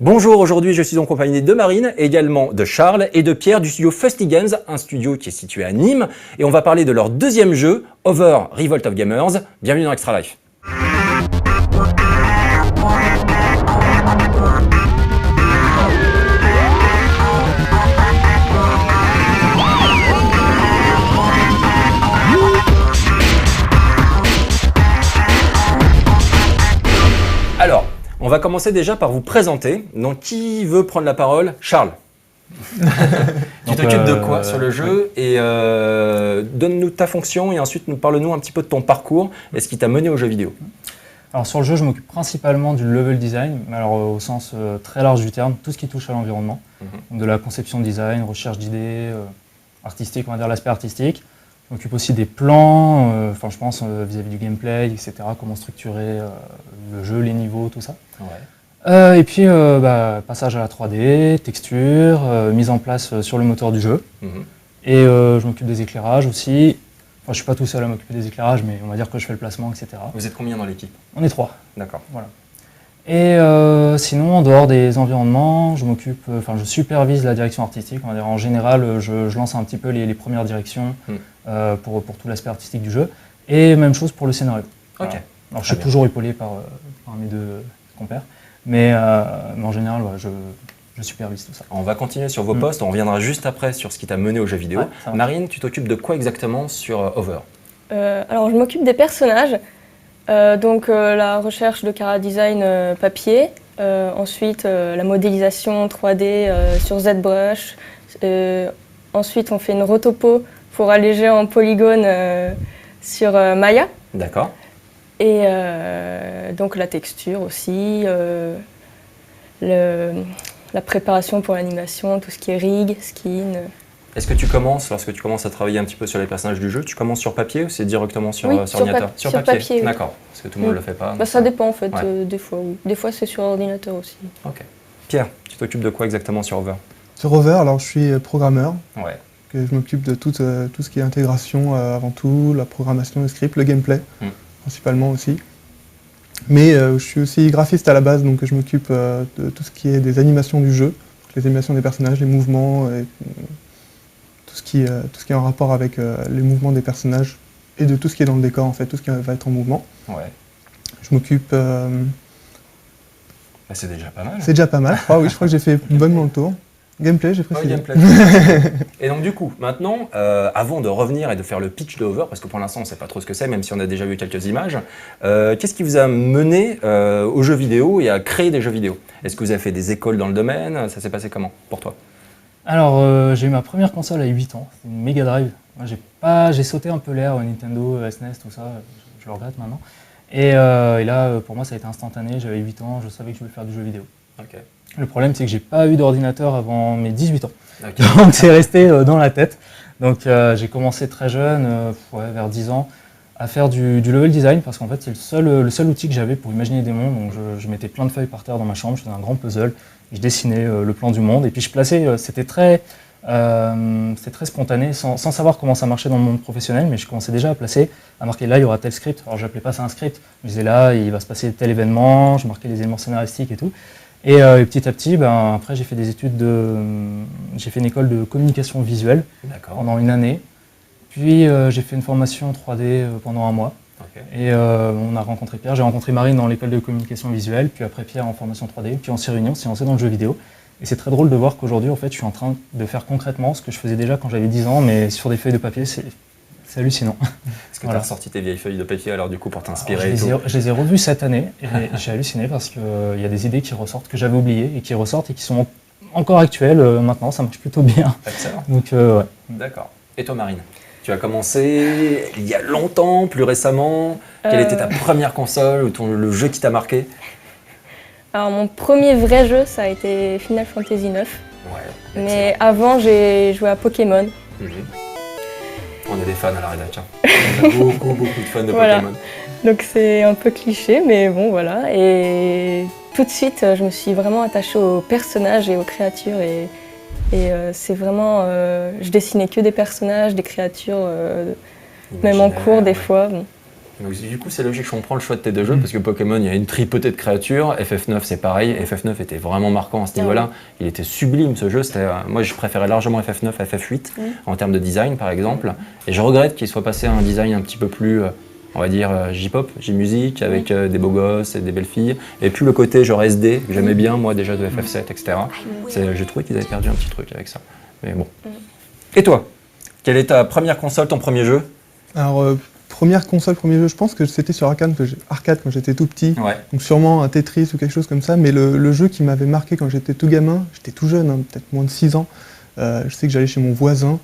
Bonjour, aujourd'hui je suis en compagnie de Marine, également de Charles et de Pierre du studio Fusty Games, un studio qui est situé à Nîmes, et on va parler de leur deuxième jeu, Over Revolt of Gamers. Bienvenue dans Extra Life. Alors, on va commencer déjà par vous présenter. Donc, qui veut prendre la parole? Charles. Tu t'occupes de quoi sur le jeu? Et donne-nous ta fonction et ensuite parle-nous un petit peu de ton parcours et ce qui t'a mené au jeu vidéo. Alors sur le jeu, je m'occupe principalement du level design, mais alors au sens très large du terme, tout ce qui touche à l'environnement. Donc de la conception de design, recherche d'idées, artistique, on va dire l'aspect artistique. Je m'occupe aussi des plans, je pense vis-à-vis du gameplay, etc. Comment structurer le jeu, les niveaux, tout ça. Ouais. Et puis passage à la 3D, texture, mise en place sur le moteur du jeu. Et je m'occupe des éclairages aussi. Enfin, je ne suis pas tout seul à m'occuper des éclairages, mais on va dire que je fais le placement, etc. Vous êtes combien dans l'équipe? On est 3. D'accord. Voilà. Et sinon, en dehors des environnements, je supervise la direction artistique. On va dire, en général, je lance un petit peu les premières directions pour tout l'aspect artistique du jeu. Et même chose pour le scénario. Ok. Voilà. Alors, je suis toujours épaulé par mes deux compères, mais en général, je supervise tout ça. On va continuer sur vos postes, on reviendra juste après sur ce qui t'a mené au jeu vidéo. Ouais, Marine, tu t'occupes de quoi exactement sur Over? Alors, je m'occupe des personnages. La recherche de chara-design papier, ensuite la modélisation 3D sur ZBrush, ensuite on fait une rotopo pour alléger en polygone sur Maya. D'accord. Et donc la texture aussi, la préparation pour l'animation, tout ce qui est rig, skin. Est-ce que tu commences, lorsque tu commences à travailler un petit peu sur les personnages du jeu, tu commences sur papier ou c'est directement sur ordinateur? Sur papier. Oui. D'accord, parce que tout le monde ne le fait pas. Ça dépend en fait, des fois. Oui. Des fois c'est sur ordinateur aussi. Ok. Pierre, tu t'occupes de quoi exactement sur Over? Sur Over, alors je suis programmeur. Ouais. Je m'occupe de tout ce qui est intégration avant tout, la programmation, le script, le gameplay, principalement aussi. Mais je suis aussi graphiste à la base, donc je m'occupe de tout ce qui est des animations du jeu, les animations des personnages, les mouvements, et tout ce qui est en rapport avec les mouvements des personnages et de tout ce qui est dans le décor, en fait, tout ce qui va être en mouvement. Ouais. Je m'occupe... c'est déjà pas mal. C'est déjà pas mal, je crois que j'ai fait bonnement le tour. Gameplay, j'ai précisé. Ouais, gameplay. Et donc du coup, maintenant, avant de revenir et de faire le pitch de Over, parce que pour l'instant on ne sait pas trop ce que c'est, même si on a déjà vu quelques images, qu'est-ce qui vous a mené aux jeux vidéo et à créer des jeux vidéo? Est-ce que vous avez fait des écoles dans le domaine? Ça s'est passé comment pour toi? Alors j'ai eu ma première console à 8 ans, c'est une Mega Drive. Moi, j'ai sauté un peu l'ère Nintendo, SNES, tout ça, je le regrette maintenant. Et là, pour moi, ça a été instantané, j'avais 8 ans, je savais que je voulais faire du jeu vidéo. Okay. Le problème, c'est que j'ai pas eu d'ordinateur avant mes 18 ans. Okay. Donc c'est resté dans la tête. Donc j'ai commencé très jeune, vers 10 ans, à faire du level design parce qu'en fait c'est le seul outil que j'avais pour imaginer des mondes. Donc je mettais plein de feuilles par terre dans ma chambre, je faisais un grand puzzle, je dessinais le plan du monde et puis je plaçais, c'était très spontané, sans savoir comment ça marchait dans le monde professionnel, mais je commençais déjà à placer, à marquer là il y aura tel script. Alors j'appelais pas ça un script, je disais là il va se passer tel événement, je marquais les éléments scénaristiques et tout. Et petit à petit, après j'ai fait j'ai fait une école de communication visuelle pendant une année. Puis j'ai fait une formation 3D pendant un mois. Okay. Et on a rencontré Pierre, j'ai rencontré Marine dans l'école de communication visuelle, puis après Pierre en formation 3D, puis on s'est réunis, on s'est lancé dans le jeu vidéo. Et c'est très drôle de voir qu'aujourd'hui, en fait, je suis en train de faire concrètement ce que je faisais déjà quand j'avais 10 ans, mais sur des feuilles de papier, c'est hallucinant. Est-ce que tu as ressorti tes vieilles feuilles de papier alors du coup pour t'inspirer? Je les ai revues cette année et j'ai halluciné parce qu'il y a des idées qui ressortent que j'avais oubliées et qui ressortent et qui sont encore actuelles maintenant, ça marche plutôt bien. Excellent. Donc, ouais. D'accord. Et toi Marine? Tu as commencé il y a longtemps, plus récemment. Quelle était ta première console ou le jeu qui t'a marqué? Alors mon premier vrai jeu, ça a été Final Fantasy IX. Ouais, mais avant, j'ai joué à Pokémon. On est des fans à la rédaction. On a beaucoup de fans de Pokémon. Donc c'est un peu cliché, mais bon voilà. Et tout de suite, je me suis vraiment attachée aux personnages et aux créatures. Et c'est vraiment... je dessinais que des personnages, des créatures, même en cours des fois. Bon. Donc, du coup, c'est logique, je comprends le choix de tes deux jeux, parce que Pokémon, il y a une tripotée de créatures, FF9 c'est pareil, FF9 était vraiment marquant à ce niveau-là, il était sublime ce jeu, moi je préférais largement FF9 à FF8 en termes de design par exemple, et je regrette qu'il soit passé à un design un petit peu plus, on va dire J-pop, J-music, avec des beaux gosses et des belles filles, et puis le côté genre SD, que j'aimais bien moi déjà de FF7, etc. J'ai trouvé qu'ils avaient perdu un petit truc avec ça, mais bon. Et toi, quelle est ta première console, ton premier jeu? Alors, première console, premier jeu, je pense que c'était sur arcade quand j'étais tout petit. Ouais. Donc sûrement un Tetris ou quelque chose comme ça. Mais le jeu qui m'avait marqué quand j'étais tout gamin, j'étais tout jeune, hein, peut-être moins de 6 ans. Je sais que j'allais chez mon voisin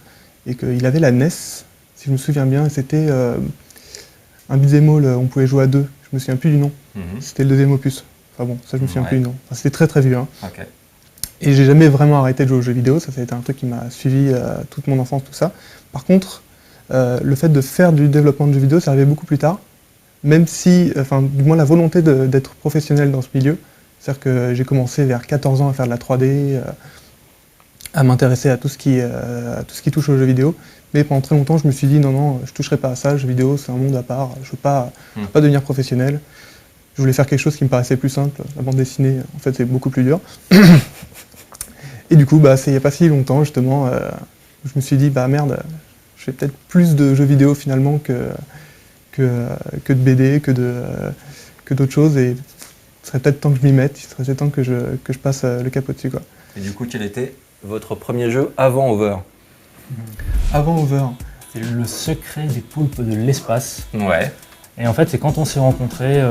et qu'il avait la NES, si je me souviens bien. Et c'était un beat'em all, on pouvait jouer à deux. Je me souviens plus du nom. C'était le deuxième opus. Enfin bon, ça je me souviens plus du nom. Enfin, c'était très très vieux. Hein. Okay. Et j'ai jamais vraiment arrêté de jouer aux jeux vidéo. Ça a été un truc qui m'a suivi toute mon enfance, tout ça. Par contre, le fait de faire du développement de jeux vidéo, ça arrivait beaucoup plus tard, même si, enfin, du moins la volonté d'être professionnel dans ce milieu, c'est-à-dire que j'ai commencé vers 14 ans à faire de la 3D, à m'intéresser à tout ce qui touche aux jeux vidéo, mais pendant très longtemps je me suis dit non, je toucherai pas à ça, jeux vidéo c'est un monde à part, je veux pas devenir professionnel, je voulais faire quelque chose qui me paraissait plus simple, la bande dessinée en fait c'est beaucoup plus dur. Et du coup, c'est il n'y a pas si longtemps justement, je me suis dit merde, je fais peut-être plus de jeux vidéo finalement que de BD, que d'autres choses, et il serait peut-être temps que je m'y mette, il serait peut-être temps que je passe le cap au-dessus, quoi. Et du coup, quel était votre premier jeu avant Over? Avant Over. C'est le secret des poulpes de l'espace. Ouais. Et en fait, c'est quand on s'est rencontrés,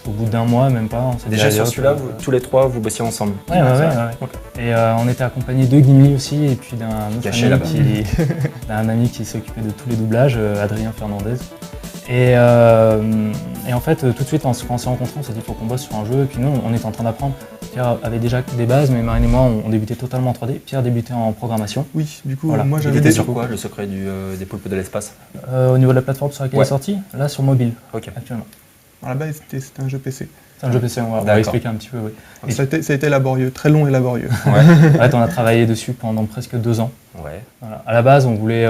au bout d'un mois, même pas. On s'est Déjà dit, sur celui-là, tous les trois, vous bossiez ensemble? Ouais. Okay. Et on était accompagnés de Gimli aussi, et puis d'un autre d'un ami qui s'occupait de tous les doublages, Adrien Fernandez. Et en fait, tout de suite, quand on s'est rencontrés, on s'est dit qu'il faut qu'on bosse sur un jeu. Et puis nous, on était en train d'apprendre. Pierre avait déjà des bases, mais Marine et moi, on débutait totalement en 3D. Pierre débutait en programmation. Oui, du coup, voilà. moi j'avais... Il était sur quoi, le secret des poulpes de l'espace? Au niveau de la plateforme sur laquelle il est sorti, là, sur mobile, actuellement. À la base, c'était un jeu PC. C'est un jeu PC, on va expliquer un petit peu, oui. Et ça a été laborieux, très long et laborieux. En fait, on a travaillé dessus pendant presque 2 ans. Ouais. Voilà. À la base, on voulait...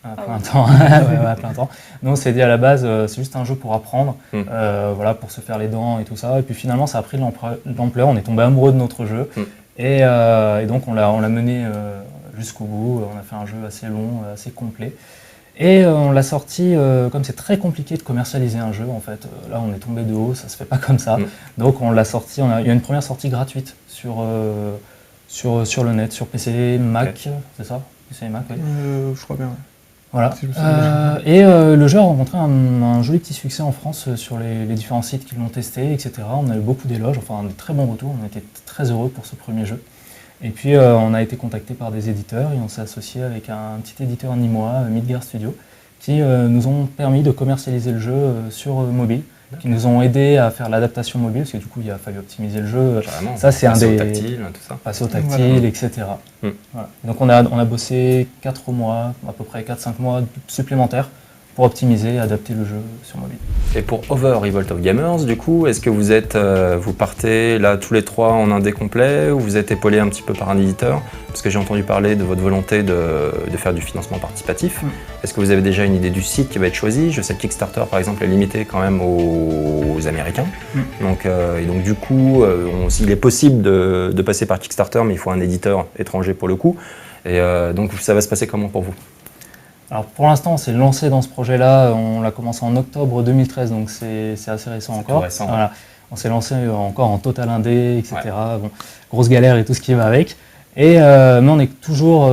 À plein temps. Nous, on s'est dit à la base, c'est juste un jeu pour apprendre, voilà, pour se faire les dents et tout ça. Et puis finalement, ça a pris de l'ampleur. On est tombé amoureux de notre jeu. Et donc, on l'a mené jusqu'au bout. On a fait un jeu assez long, assez complet. Et on l'a sorti, comme c'est très compliqué de commercialiser un jeu, en fait. Là, on est tombé de haut, ça se fait pas comme ça. Donc, on l'a sorti. Il y a une première sortie gratuite sur le net, sur PC, Mac, c'est ça? PC et Mac, oui. Je crois bien, ouais. Voilà. Et le jeu a rencontré un joli petit succès en France sur les différents sites qui l'ont testé, etc. On a eu beaucoup d'éloges, enfin de très bons retours, on était très heureux pour ce premier jeu. Et puis on a été contacté par des éditeurs et on s'est associé avec un petit éditeur nîmois, Midgard Studio, qui nous ont permis de commercialiser le jeu sur mobile, qui nous ont aidé à faire l'adaptation mobile, parce que du coup il a fallu optimiser le jeu. Carrément, ça c'est passer au tactile, tout ça. Passer au tactile, etc. Voilà. Donc on a bossé 4 mois, à peu près 4-5 mois supplémentaires pour optimiser et adapter le jeu sur mobile. Et pour Over Revolt of Gamers, du coup, est-ce que vous partez là tous les trois en indé complet ou vous êtes épaulé un petit peu par un éditeur? Parce que j'ai entendu parler de votre volonté de faire du financement participatif. Est-ce que vous avez déjà une idée du site qui va être choisi? Je sais que Kickstarter, par exemple, est limité quand même aux Américains. Donc du coup, il est possible de passer par Kickstarter, mais il faut un éditeur étranger pour le coup. Et donc ça va se passer comment pour vous? Alors pour l'instant, on s'est lancé dans ce projet-là, on l'a commencé en octobre 2013, donc c'est assez récent encore. Récent, voilà. On s'est lancé encore en total indé, etc. Bon, grosse galère et tout ce qui va avec. Mais on est toujours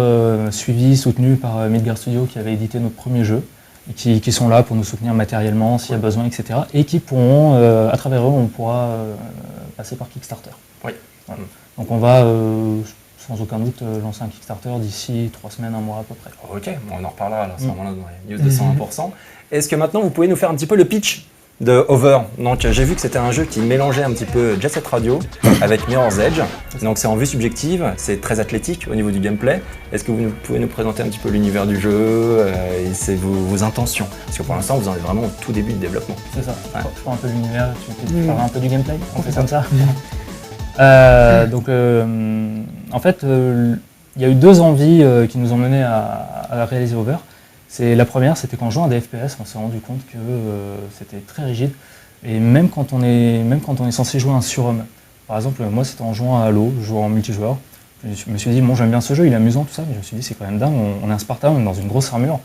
suivi, soutenu par Midgard Studio qui avait édité notre premier jeu, et qui sont là pour nous soutenir matériellement s'il y a besoin, etc. Et qui pourront, à travers eux, on pourra passer par Kickstarter. Oui. Voilà. Donc on va... sans aucun doute lancer un Kickstarter d'ici 3 semaines, 1 mois à peu près. Ok, on en reparlera à ce moment-là dans les news de 101%. Est-ce que maintenant vous pouvez nous faire un petit peu le pitch de Over? Donc j'ai vu que c'était un jeu qui mélangeait un petit peu Jet Set Radio avec Mirror's Edge. Donc c'est en vue subjective, c'est très athlétique au niveau du gameplay. Est-ce que vous pouvez nous présenter un petit peu l'univers du jeu et c'est vos intentions? Parce que pour l'instant vous en êtes vraiment au tout début de développement. C'est ça, je parle un peu de l'univers, tu parles un peu du gameplay, on fait comme ça. En fait, il y a eu 2 envies qui nous ont menés à réaliser Over. La première, c'était quand on jouait à des FPS, on s'est rendu compte que c'était très rigide. Et même quand on est censé jouer un surhomme. Par exemple, moi, c'était en jouant à Halo, je jouais en multijoueur. Je me suis dit, bon, j'aime bien ce jeu, il est amusant, tout ça, mais je me suis dit, c'est quand même dingue, on est un Spartan, on est dans une grosse armure,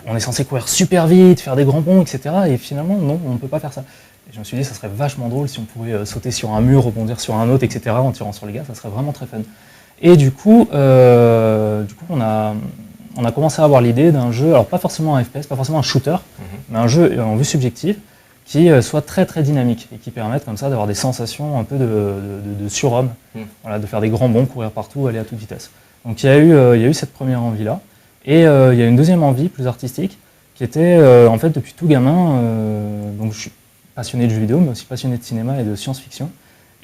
on est censé courir super vite, faire des grands bonds, etc. Et finalement, non, on ne peut pas faire ça. Et je me suis dit, ça serait vachement drôle si on pouvait sauter sur un mur, rebondir sur un autre, etc. en tirant sur les gars, ça serait vraiment très fun. Et du coup, on a commencé à avoir l'idée d'un jeu, alors pas forcément un FPS, pas forcément un shooter, mais un jeu en vue subjective qui soit très très dynamique et qui permette comme ça d'avoir des sensations un peu de surhomme, voilà, de faire des grands bonds, courir partout, aller à toute vitesse. Donc il y a eu cette première envie-là. Et il y a une deuxième envie plus artistique qui était, en fait, depuis tout gamin, donc je suis passionné de jeux vidéo, mais aussi passionné de cinéma et de science-fiction.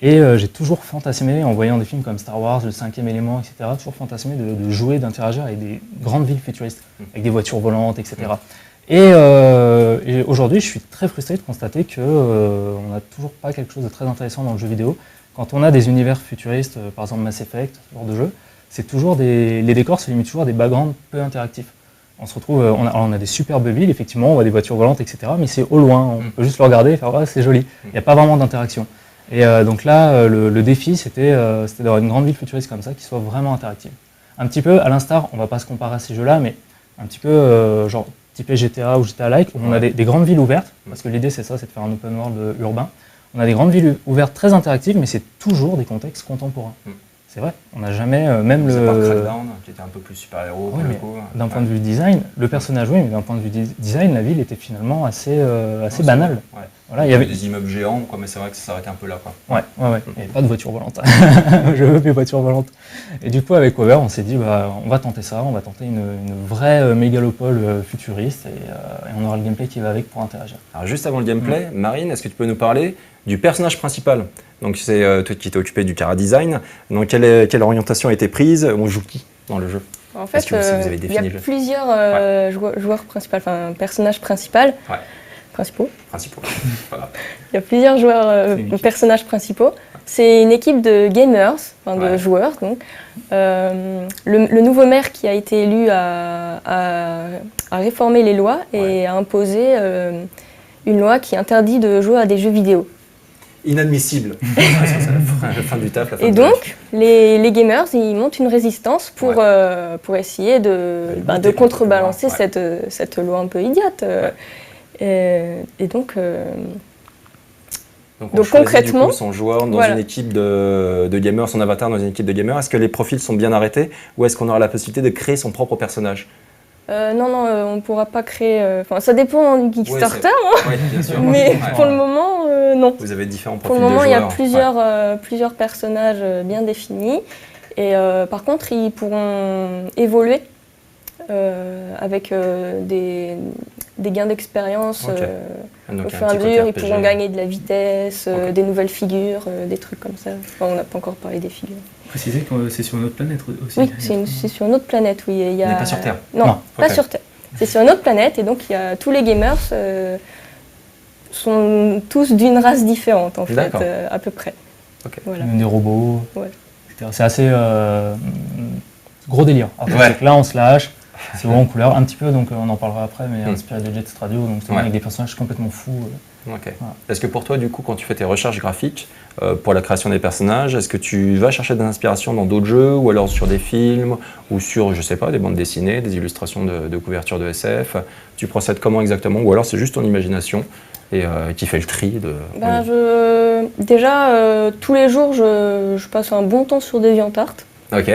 Et j'ai toujours fantasmé, en voyant des films comme Star Wars, Le Cinquième Élément, etc., toujours fantasmé de jouer, d'interagir avec des grandes villes futuristes, avec des voitures volantes, etc. Et aujourd'hui, je suis très frustré de constater qu'on n'a toujours pas quelque chose de très intéressant dans le jeu vidéo. Quand on a des univers futuristes, par exemple Mass Effect, ce genre de jeu, c'est toujours les décors se limitent toujours à des backgrounds peu interactifs. On se retrouve, on a des superbes villes, effectivement, on voit des voitures volantes, etc., mais c'est au loin, on peut juste le regarder et faire « ouais, c'est joli ». Il n'y a pas vraiment d'interaction. Et donc là, le défi, c'était d'avoir une grande ville futuriste comme ça qui soit vraiment interactive. Un petit peu, à l'instar, on ne va pas se comparer à ces jeux-là, mais un petit peu genre type GTA ou GTA-like, où on a des grandes villes ouvertes, parce que l'idée c'est ça, c'est de faire un open world urbain. On a des grandes villes ouvertes très interactives, mais c'est toujours des contextes contemporains. C'est vrai, on n'a jamais, même C'est le... par Crackdown, qui était un peu plus super-héros, Ouais, d'un point de vue design, le personnage, oui, mais d'un point de vue design, la ville était finalement assez banale. Ouais. Voilà, il y avait des immeubles géants, quoi, mais c'est vrai que ça s'arrête un peu là, quoi. Ouais. Il n'y avait pas de voiture volante. Je veux mes voitures volantes. Et du coup, avec Waver, on s'est dit, on va tenter ça, on va tenter une vraie mégalopole futuriste, et on aura le gameplay qui va avec pour interagir. Alors juste avant le gameplay, Marine, est-ce que tu peux nous parler du personnage principal? Donc c'est toi qui t'es occupé du chara-design. Donc quelle orientation a été prise? On joue qui dans le jeu? En fait, vous avez il y défini a le jeu? plusieurs joueurs principaux, enfin personnages principaux. Principaux. Voilà. Il y a plusieurs personnages principaux. C'est une équipe de gamers, de joueurs. Donc. Le nouveau maire qui a été élu a réformé les lois et a imposé une loi qui interdit de jouer à des jeux vidéo. Inadmissible. C'est la fin du taf. Et donc, les gamers, ils montent une résistance pour essayer de contrebalancer cette loi un peu idiote. Et donc on choisit, concrètement, du coup, son joueur dans une équipe de gamers, son avatar dans une équipe de gamers. Est-ce que les profils sont bien arrêtés ou est-ce qu'on aura la possibilité de créer son propre personnage? Non, on ne pourra pas créer... ça dépend du Kickstarter, bien sûr. Mais pour le moment, non. Vous avez différents profils de joueurs. Pour le moment, il y a plusieurs personnages bien définis. Et par contre, ils pourront évoluer avec des gains d'expérience au fur et à mesure. Ils pourront gagner de la vitesse, des nouvelles figures, des trucs comme ça. Enfin, on n'a pas encore parlé des figures. Préciser que c'est sur une autre planète aussi. Oui, c'est sur une autre planète. Oui. On n'est pas sur Terre. Non, pas sur Terre. C'est sur une autre planète et donc tous les gamers sont tous d'une race différente en fait, à peu près. Voilà. Des robots, etc. C'est assez gros délire. Après, c'est que là, on se lâche. C'est vraiment en couleur, un petit peu, donc on en parlera après, mais inspiré de Jet Radio, donc avec des personnages complètement fous. Voilà. Est-ce que pour toi, du coup, quand tu fais tes recherches graphiques pour la création des personnages, est-ce que tu vas chercher des inspirations dans d'autres jeux, ou alors sur des films, ou sur, je sais pas, des bandes dessinées, des illustrations de couverture de SF? Tu procèdes comment exactement, ou alors c'est juste ton imagination et qui fait le tri Déjà, tous les jours, je passe un bon temps sur DeviantArt. Ok.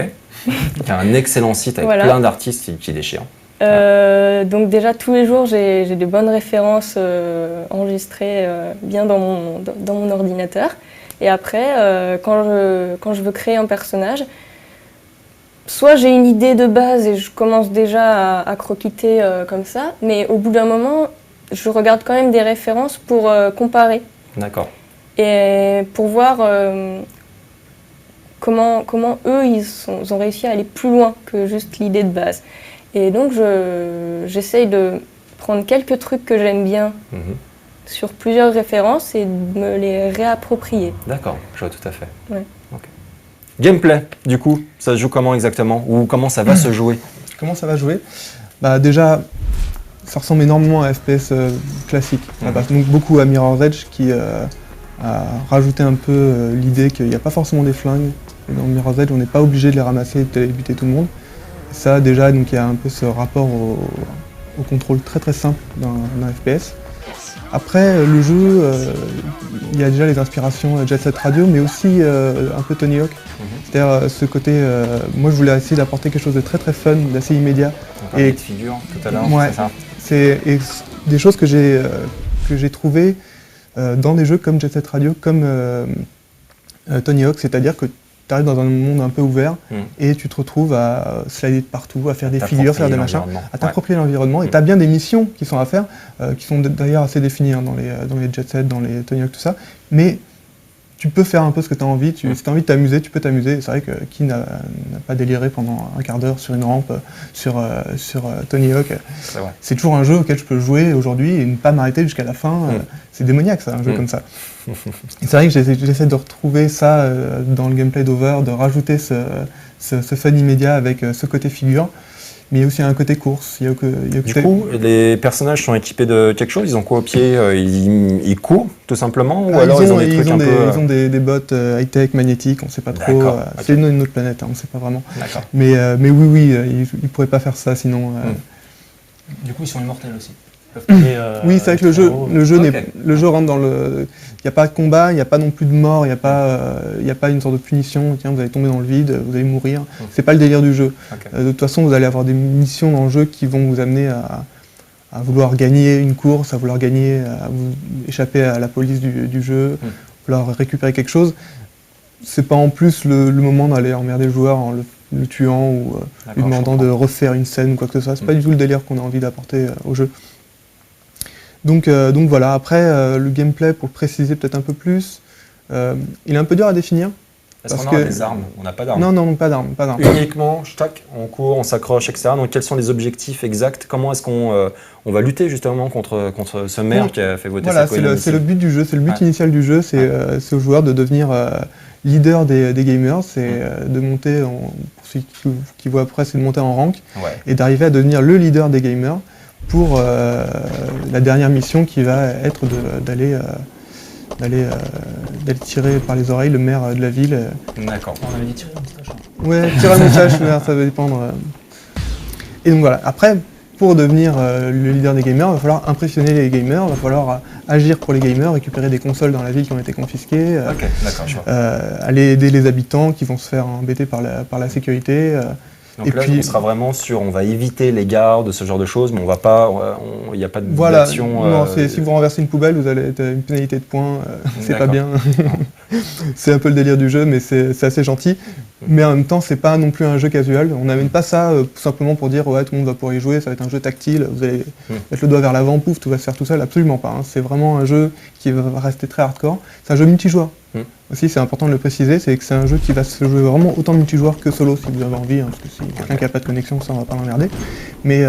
Il y a un excellent site avec plein d'artistes qui déchirent. Donc déjà tous les jours j'ai des bonnes références enregistrées bien dans mon ordinateur. Et après quand je veux créer un personnage, soit j'ai une idée de base et je commence déjà à croqueter comme ça, mais au bout d'un moment je regarde quand même des références pour comparer. D'accord. Et pour voir comment eux ils ont réussi à aller plus loin que juste l'idée de base. Et donc j'essaye de prendre quelques trucs que j'aime bien sur plusieurs références et de me les réapproprier. D'accord, je vois tout à fait. Gameplay, du coup, ça se joue comment exactement? Ou comment ça va se jouer? Comment ça va jouer? Déjà, ça ressemble énormément à FPS classique. Ça passe donc beaucoup à Mirror's Edge qui a rajouté un peu l'idée qu'il n'y a pas forcément des flingues. Et dans Mirror's Edge, on n'est pas obligé de les ramasser et de buter tout le monde. Et ça, déjà, donc il y a un peu ce rapport au contrôle très très simple d'un FPS. Après, le jeu, il y a déjà les inspirations Jet Set Radio, mais aussi un peu Tony Hawk. C'est-à-dire ce côté, moi je voulais essayer d'apporter quelque chose de très très fun, d'assez immédiat. Et de figure tout à l'heure, ouais, c'est ça. C'est des choses que j'ai trouvées dans des jeux comme Jet Set Radio, comme Tony Hawk, c'est-à-dire que tu arrives dans un monde un peu ouvert et tu te retrouves à slider de partout, à faire des figures, faire des machins, à t'approprier l'environnement. Et tu as bien des missions qui sont à faire, qui sont d'ailleurs assez définies hein, dans les Jet Set, dans les Tony Hawk, tout ça. Mais tu peux faire un peu ce que tu as envie. Si tu as envie de t'amuser, tu peux t'amuser. C'est vrai que qui n'a pas déliré pendant un quart d'heure sur une rampe sur Tony Hawk. C'est toujours un jeu auquel je peux jouer aujourd'hui et ne pas m'arrêter jusqu'à la fin. C'est démoniaque ça, un jeu comme ça. Et c'est vrai que j'essaie de retrouver ça dans le gameplay d'Over, de rajouter ce fun immédiat avec ce côté figure. Mais il y a aussi un côté course. Du coup, les personnages sont équipés de quelque chose? Ils ont quoi au pied? Ils courent, tout simplement? Ou alors ils ont des trucs un peu... Ils ont des bottes high-tech, magnétiques, on ne sait pas trop. C'est une autre planète, hein, on ne sait pas vraiment. Mais oui, ils ne pourraient pas faire ça sinon... Du coup, ils sont immortels aussi. Oui, c'est vrai que le jeu rentre dans le... Il n'y a pas de combat, il n'y a pas non plus de mort, il n'y a pas une sorte de punition, tiens, vous allez tomber dans le vide, vous allez mourir. C'est pas le délire du jeu. De toute façon, vous allez avoir des missions dans le jeu qui vont vous amener à vouloir gagner une course, à vouloir gagner, à vous échapper à la police du jeu, vouloir récupérer quelque chose. C'est pas en plus le moment d'aller emmerder le joueur en le tuant ou lui demandant de refaire une scène ou quoi que ce soit. C'est pas du tout le délire qu'on a envie d'apporter au jeu. Donc voilà, après le gameplay, pour préciser peut-être un peu plus, il est un peu dur à définir. Est-ce qu'on a des armes? On n'a pas d'armes. Non, pas d'armes. Uniquement, on court, on s'accroche, etc. Donc quels sont les objectifs exacts? Comment est-ce qu'on va lutter justement contre ce maire qui a fait voter sa commune? C'est le but du jeu, c'est le but initial du jeu, c'est aux joueurs de devenir leader des gamers, c'est de monter, pour ceux qui voient après, c'est de monter en rank et d'arriver à devenir le leader des gamers pour la dernière mission qui va être d'aller tirer par les oreilles le maire de la ville. D'accord. On avait dit tirer la moustache. Ouais, tirer la moustache, ça va dépendre. Et donc voilà, après, pour devenir le leader des gamers, il va falloir impressionner les gamers, il va falloir agir pour les gamers, récupérer des consoles dans la ville qui ont été confisquées, aller aider les habitants qui vont se faire embêter par la sécurité. Donc et là, puis, on sera vraiment sur, on va éviter les gardes, ce genre de choses, mais on va pas, il n'y a pas d'action. Non, si vous renversez une poubelle, vous allez être une pénalité de points, c'est pas bien. C'est un peu le délire du jeu, mais c'est assez gentil. Mais en même temps, c'est pas non plus un jeu casual. On n'amène pas ça tout simplement pour dire ouais, tout le monde va pouvoir y jouer, ça va être un jeu tactile, vous allez mettre le doigt vers l'avant, pouf, tout va se faire tout seul. Absolument pas. Hein. C'est vraiment un jeu qui va rester très hardcore. C'est un jeu multijoueur. Aussi, c'est important de le préciser, c'est que c'est un jeu qui va se jouer vraiment autant multijoueur que solo si vous avez envie, hein, parce que si quelqu'un qui n'a pas de connexion, ça on va pas l'emmerder. Mais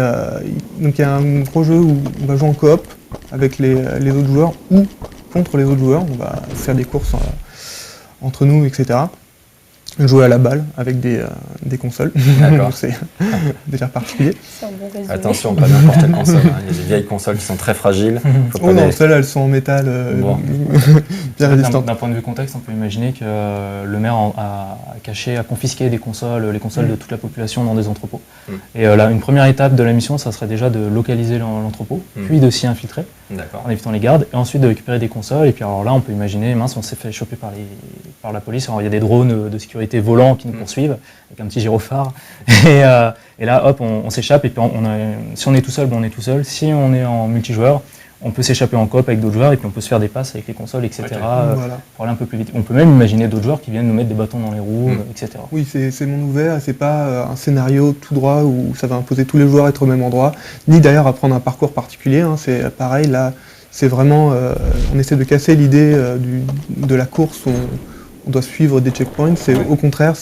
donc il y a un gros jeu où on va jouer en coop avec les autres joueurs ou contre les autres joueurs. On va faire des courses entre nous, etc. Jouer à la balle avec des consoles. D'accord. C'est déjà particulier. C'est un bon résumé. Attention, pas n'importe quelle console. Hein. Il y a des vieilles consoles qui sont très fragiles. Oh non, celles-là, elles sont en métal bien résistantes. D'un point de vue contexte, on peut imaginer que le maire a confisqué des consoles, les consoles de toute la population dans des entrepôts. Et là, une première étape de la mission, ça serait déjà de localiser l'entrepôt, puis de s'y infiltrer en évitant les gardes, et ensuite de récupérer des consoles. Et puis alors là, on peut imaginer, mince, on s'est fait choper par la police. Alors, il y a des drones de sécurité volants qui nous poursuivent avec un petit gyrophare. Et là, hop, on s'échappe. Et puis, si on est tout seul, on est tout seul. Si on est en multijoueur, on peut s'échapper en coop avec d'autres joueurs et puis on peut se faire des passes avec les consoles, etc. Pour aller un peu plus vite. On peut même imaginer d'autres joueurs qui viennent nous mettre des bâtons dans les roues, etc. Oui, c'est monde ouvert, c'est pas un scénario tout droit où ça va imposer tous les joueurs à être au même endroit, ni d'ailleurs à prendre un parcours particulier. Hein. C'est pareil, là, c'est vraiment, on essaie de casser l'idée de la course où on doit suivre des checkpoints. Au contraire,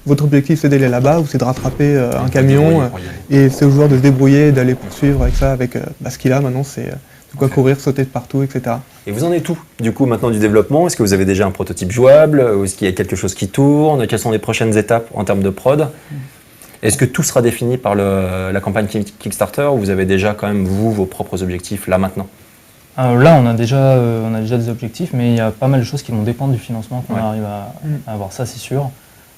votre objectif, c'est d'aller là-bas ou c'est de rattraper un camion et c'est aux joueurs de se débrouiller, d'aller poursuivre avec ça, avec ce qu'il a maintenant, c'est de quoi courir, sauter de partout, etc. Et vous en êtes où, du coup, maintenant du développement? Est-ce que vous avez déjà un prototype jouable? Ou est-ce qu'il y a quelque chose qui tourne? Quelles sont les prochaines étapes en termes de prod? Est-ce que tout sera défini par la campagne Kickstarter ou vous avez déjà quand même, vous, vos propres objectifs là maintenant? Là, on a déjà des objectifs, mais il y a pas mal de choses qui vont dépendre du financement qu'on arrive à avoir, ça c'est sûr.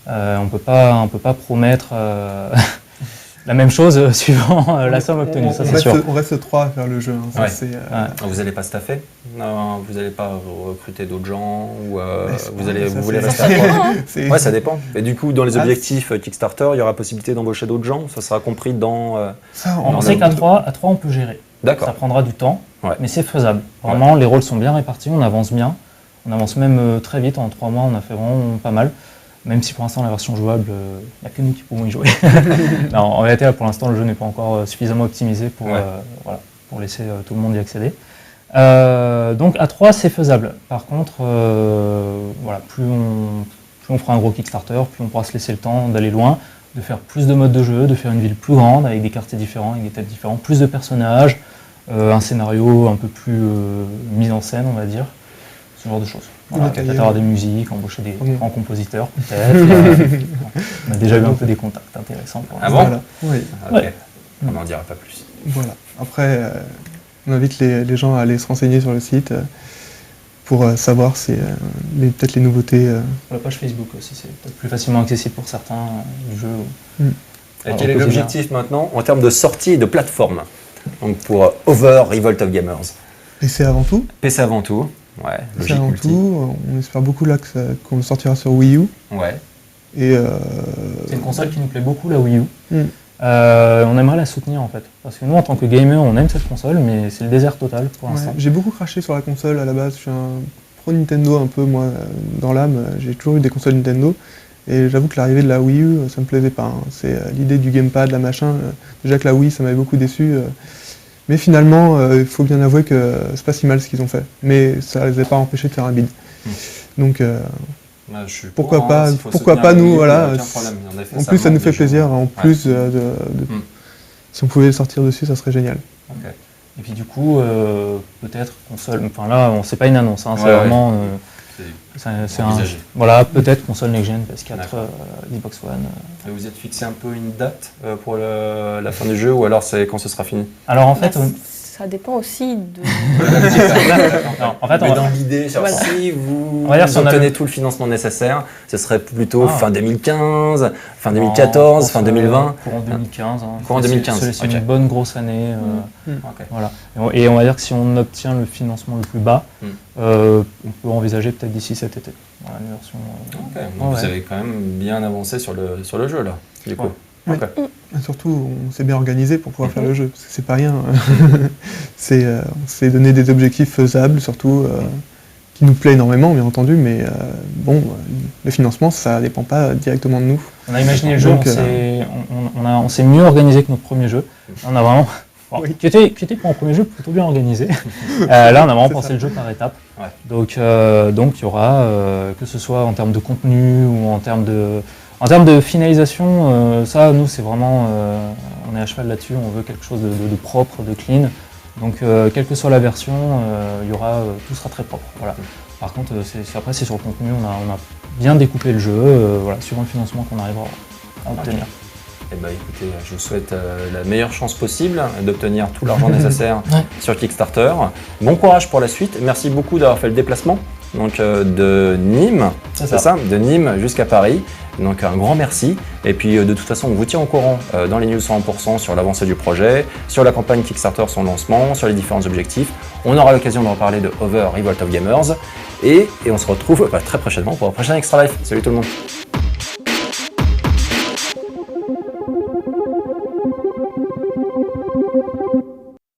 On peut pas promettre la même chose suivant la somme obtenue, ça c'est sûr. On reste 3 à faire le jeu. Hein, ça, Vous n'allez pas staffer? Non, vous n'allez pas recruter d'autres gens ou vous voulez ça, rester à 3? Ouais, ça dépend. Et du coup, dans les objectifs Kickstarter, il y aura possibilité d'embaucher d'autres gens? Ça sera compris dans... on sait qu'à 3, on peut gérer. D'accord. Ça prendra du temps, Ouais. mais c'est faisable. Vraiment, les rôles sont bien répartis, on avance bien. On avance même très vite, en 3 mois, on a fait vraiment pas mal. Même si pour l'instant, la version jouable, il n'y a que nous qui pouvons y jouer. Non, en réalité, pour l'instant, le jeu n'est pas encore suffisamment optimisé pour laisser tout le monde y accéder. Donc, à 3, c'est faisable. Par contre, plus on fera un gros Kickstarter, plus on pourra se laisser le temps d'aller loin, de faire plus de modes de jeu, de faire une ville plus grande, avec des quartiers différents, avec des têtes différentes, plus de personnages, un scénario un peu plus mis en scène, on va dire, ce genre de choses. Voilà, peut-être avoir des musiques, embaucher des grands compositeurs, peut-être. On a déjà eu un peu des contacts intéressants. Pour bon voilà. Oui. Ok, on n'en dira pas plus. Voilà. Après, on invite les gens à aller se renseigner sur le site pour savoir peut-être les nouveautés. Sur la page Facebook aussi, c'est peut-être plus facilement accessible pour certains du jeu. Et quel est l'objectif maintenant en termes de sortie et de plateforme? Donc pour Over Revolt of Gamers. PC avant tout. PC avant tout. Ouais, PC avant tout. On espère beaucoup là qu'on sortira sur Wii U. Ouais. Et c'est une console qui nous plaît beaucoup, la Wii U. On aimerait la soutenir en fait. Parce que nous, en tant que gamer, on aime cette console, mais c'est le désert total pour l'instant. J'ai beaucoup craché sur la console à la base. Je suis un pro Nintendo un peu, moi, dans l'âme. J'ai toujours eu des consoles Nintendo. Et j'avoue que l'arrivée de la Wii U, ça me plaisait pas. Hein. C'est l'idée du gamepad, la machin. Déjà que la Wii, ça m'avait beaucoup déçu. Mais finalement, il faut bien avouer que c'est pas si mal ce qu'ils ont fait. Mais ça les a pas empêchés de faire un bid. Donc pourquoi pas nous, voilà. En plus, ça nous fait plaisir. En plus, si on pouvait le sortir dessus, ça serait génial. Okay. Et puis du coup, peut-être console. Enfin là, c'est pas une annonce. Hein, c'est vraiment. Voilà, peut-être console next-gen, PS4, Xbox One. Et vous êtes fixé un peu une date pour la fin du jeu ou alors c'est quand ce sera fini? Alors en fait, ça dépend aussi de... non, en fait, dans l'idée, si vous obtenez tout le financement nécessaire, ce serait plutôt fin 2015, fin 2014, fin 2020? Courant 2015. Courant 2015, c'est une bonne grosse année. Voilà. Et on va dire que si on obtient le financement le plus bas, on peut envisager peut-être d'ici cet été. Voilà, une version, donc vous avez quand même bien avancé sur le jeu là, du coup. Surtout, on s'est bien organisé pour pouvoir faire le jeu, parce que c'est pas rien. On s'est donné des objectifs faisables, surtout, qui nous plaît énormément, bien entendu, mais le financement, ça dépend pas directement de nous. On a imaginé le jeu, on s'est mieux organisé que notre premier jeu. On a vraiment... qui était pour un premier jeu plutôt bien organisé. Là, on a vraiment pensé le jeu par étapes. Ouais. Donc, il y aura, que ce soit en termes de contenu ou en termes de finalisation, ça, nous, c'est vraiment... on est à cheval là-dessus, on veut quelque chose de propre, de clean. Donc, quelle que soit la version, tout sera très propre. Voilà. Par contre, après, c'est sur le contenu, on a bien découpé le jeu, suivant le financement qu'on arrivera à obtenir. Eh ben, écoutez, je vous souhaite la meilleure chance possible d'obtenir tout l'argent nécessaire sur Kickstarter. Bon courage pour la suite. Merci beaucoup d'avoir fait le déplacement de Nîmes, de Nîmes jusqu'à Paris. Donc un grand merci. Et puis de toute façon, on vous tient au courant dans les news 100% sur l'avancée du projet, sur la campagne Kickstarter, son lancement, sur les différents objectifs. On aura l'occasion de reparler de Over Revolt of Gamers. Et on se retrouve très prochainement pour un prochain Extra Life. Salut tout le monde.